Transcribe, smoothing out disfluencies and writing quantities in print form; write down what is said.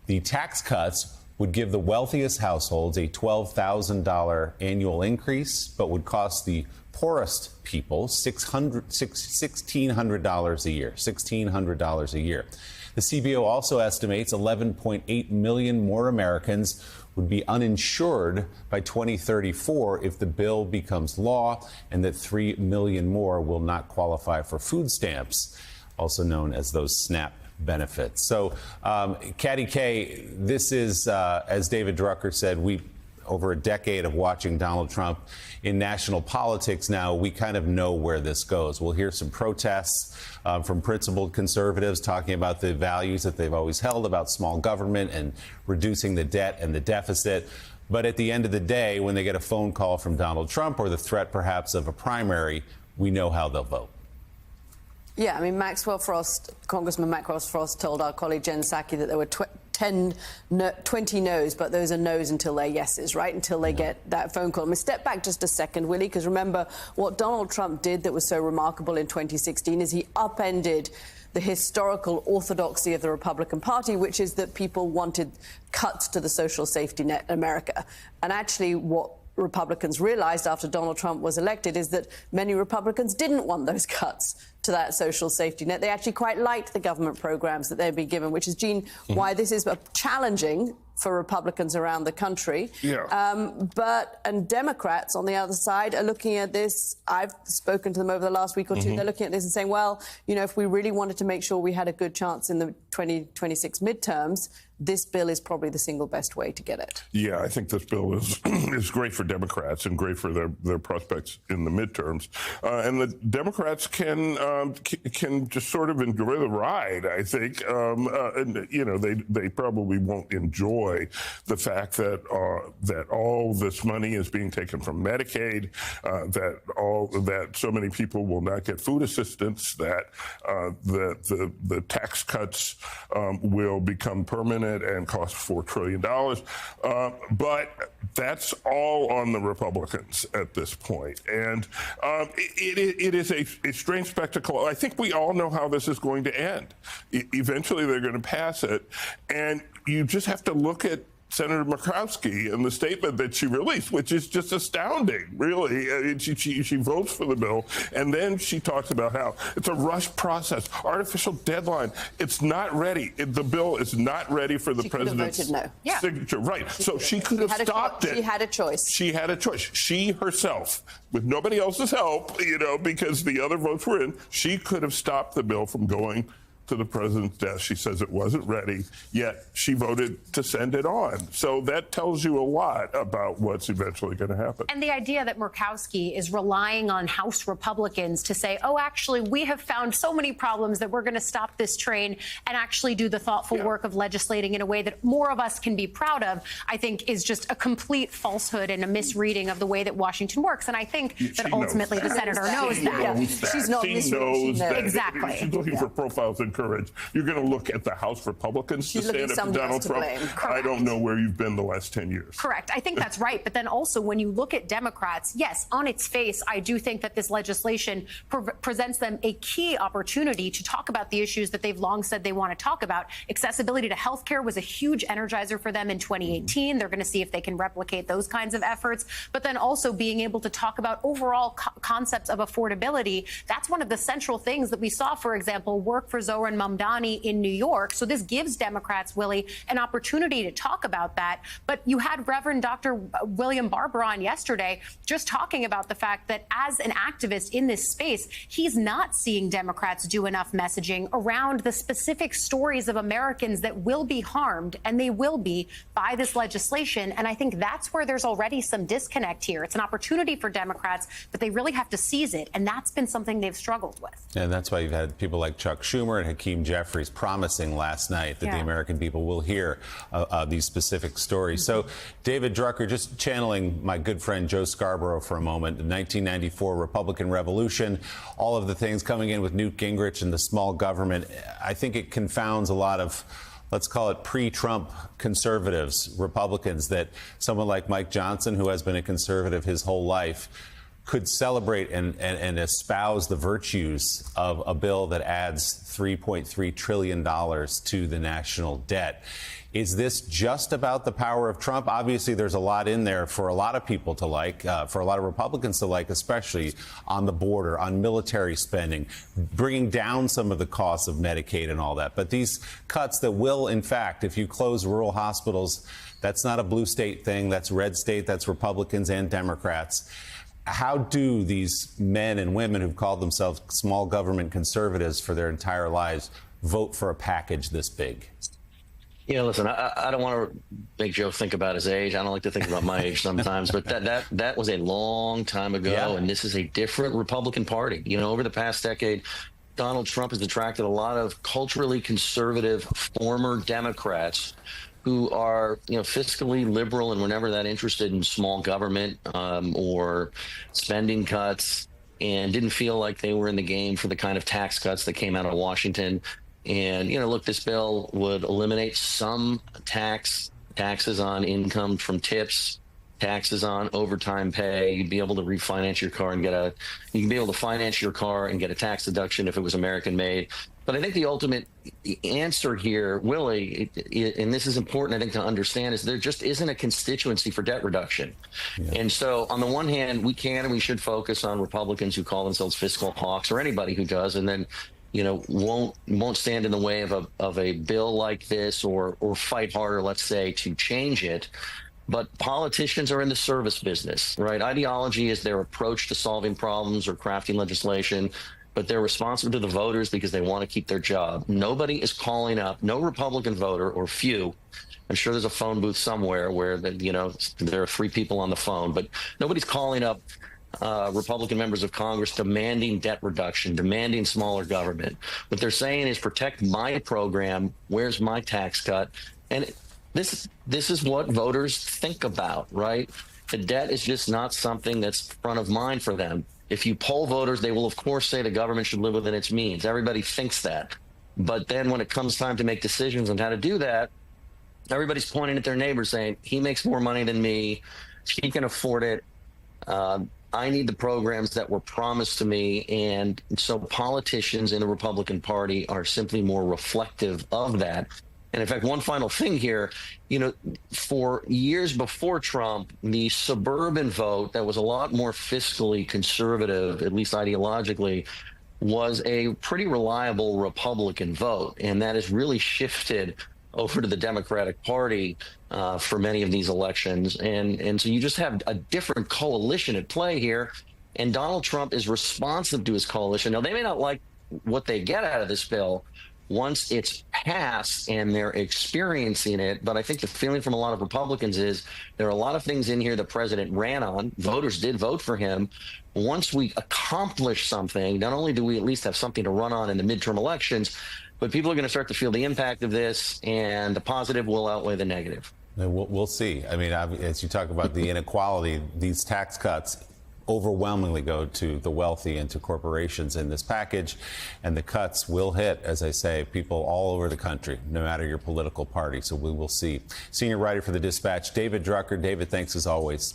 The tax cuts would give the wealthiest households a $12,000 annual increase, but would cost the poorest people $1,600 a year. $1,600 a year. The CBO also estimates 11.8 million more Americans would be uninsured by 2034 if the bill becomes law, and that 3 million more will not qualify for food stamps, also known as those SNAP benefits. So, Katty Kay, this is, as David Drucker said, over a decade of watching Donald Trump in national politics now, we kind of know where this goes. We'll hear some protests from principled conservatives talking about the values that they've always held about small government and reducing the debt and the deficit. But at the end of the day, when they get a phone call from Donald Trump or the threat perhaps of a primary, we know how they'll vote. Yeah, I mean, Congressman Maxwell Frost told our colleague Jen Psaki that there were 20 no's, but those are no's until they're yeses, right? Until they get that phone call. I mean, step back just a second, Willie, because remember what Donald Trump did that was so remarkable in 2016 is he upended the historical orthodoxy of the Republican Party, which is that people wanted cuts to the social safety net in America. And actually what Republicans realized after Donald Trump was elected is that many Republicans didn't want those cuts to that social safety net. They actually quite liked the government programs that they'd be given, which is, Gene, why this is challenging for Republicans around the country. Yeah. And Democrats on the other side are looking at this. I've spoken to them over the last week or two. They're looking at this and saying, well, you know, if we really wanted to make sure we had a good chance in the 2026 midterms, this bill is probably the single best way to get it. Yeah, I think this bill is is great for Democrats and great for their prospects in the midterms. And the Democrats can just sort of enjoy the ride, I think. And, you know, they probably won't enjoy the fact that all this money is being taken from Medicaid, that so many people will not get food assistance, that the tax cuts will become permanent and cost $4 trillion. But that's all on the Republicans at this point. And it is a strange spectacle. I think we all know how this is going to end. Eventually, they're going to pass it. And you just have to look at Senator Murkowski and the statement that she released, which is just astounding, really. She votes for the bill, and then she talks about how it's a rush process, artificial deadline. It's not ready. The bill is not ready for the president's signature. Right. So she could have stopped it. She had a choice. She had a choice. She herself, with nobody else's help, you know, because the other votes were in, she could have stopped the bill from going to the president's desk. She says it wasn't ready, yet she voted to send it on. So that tells you a lot about what's eventually going to happen. And the idea that Murkowski is relying on House Republicans to say, oh, actually, we have found so many problems that we're going to stop this train and actually do the thoughtful work of legislating in a way that more of us can be proud of, I think is just a complete falsehood and a misreading of the way that Washington works. And I think that ultimately the senator knows that. She's not knows that. Exactly. She's looking for profiles in courage. You're going to look at the House Republicans to stand up to Donald Trump. I don't know where you've been the last 10 years. Correct. I think that's right. But then also when you look at Democrats, yes, on its face, I do think that this legislation presents them a key opportunity to talk about the issues that they've long said they want to talk about. Accessibility to health care was a huge energizer for them in 2018. They're going to see if they can replicate those kinds of efforts. But then also being able to talk about overall concepts of affordability. That's one of the central things that we saw, for example, work for Zohran Mamdani in New York. So this gives Democrats, Willie, an opportunity to talk about that. But you had Reverend Dr. William Barber on yesterday just talking about the fact that as an activist in this space, he's not seeing Democrats do enough messaging around the specific stories of Americans that will be harmed, and they will be, by this legislation. And I think that's where there's already some disconnect here. It's an opportunity for Democrats, but they really have to seize it. And that's been something they've struggled with. And that's why you've had people like Chuck Schumer and Hakeem Jeffries promising last night that the American people will hear these specific stories. So, David Drucker, just channeling my good friend Joe Scarborough for a moment, the 1994 Republican Revolution, all of the things coming in with Newt Gingrich and the small government, I think it confounds a lot of, let's call it pre-Trump conservatives, Republicans, that someone like Mike Johnson, who has been a conservative his whole life, could celebrate and espouse the virtues of a bill that adds $3.3 trillion to the national debt. Is this just about the power of Trump? Obviously, there's a lot in there for a lot of people to like, for a lot of Republicans to like, especially on the border, on military spending, bringing down some of the costs of Medicaid and all that. But these cuts that will, in fact, if you close rural hospitals, that's not a blue state thing. That's red state. That's Republicans and Democrats. How do these men and women who've called themselves small government conservatives for their entire lives vote for a package this big? Yeah, listen, I don't want to make Joe think about his age. I don't like to think about my age sometimes, but that was a long time ago, yeah. And this is a different Republican Party. You know, over the past decade, Donald Trump has attracted a lot of culturally conservative former Democrats who are, you know, fiscally liberal and were never that interested in small government or spending cuts, and didn't feel like they were in the game for the kind of tax cuts that came out of Washington. And, you know, look, this bill would eliminate some taxes on income from tips, taxes on overtime pay. You'd be able to refinance your car and you can be able to finance your car and get a tax deduction if it was American made. But I think the ultimate answer here, Willie, and this is important, I think, to understand, is there just isn't a constituency for debt reduction. Yeah. And so on the one hand, we can and we should focus on Republicans who call themselves fiscal hawks, or anybody who does, and then, you know, won't stand in the way of a bill like this or fight harder, let's say, to change it. But politicians are in the service business, right? Ideology is their approach to solving problems or crafting legislation, but they're responsible to the voters because they want to keep their job. Nobody is calling up, no Republican voter, or few. I'm sure there's a phone booth somewhere where there are 3 people on the phone, but nobody's calling up Republican members of Congress demanding debt reduction, demanding smaller government. What they're saying is protect my program. Where's my tax cut? And this is what voters think about, right? The debt is just not something that's front of mind for them. If you poll voters, they will, of course, say the government should live within its means. Everybody thinks that. But then when it comes time to make decisions on how to do that, everybody's pointing at their neighbor saying, he makes more money than me. She can afford it. I need the programs that were promised to me. And so politicians in the Republican Party are simply more reflective of that. And in fact, one final thing here, you know, for years before Trump, the suburban vote that was a lot more fiscally conservative, at least ideologically, was a pretty reliable Republican vote. And that has really shifted over to the Democratic Party for many of these elections. And so you just have a different coalition at play here. And Donald Trump is responsive to his coalition. Now, they may not like what they get out of this bill once it's passed and they're experiencing it. But I think the feeling from a lot of Republicans is there are a lot of things in here the president ran on. Voters did vote for him. Once we accomplish something, not only do we at least have something to run on in the midterm elections, but people are going to start to feel the impact of this, and the positive will outweigh the negative. We'll see. I mean, as you talk about the inequality, these tax cuts overwhelmingly go to the wealthy and to corporations in this package, and the cuts will hit, as I say, people all over the country, no matter your political party. So we will see. Senior writer for The Dispatch, David Drucker. David, thanks as always.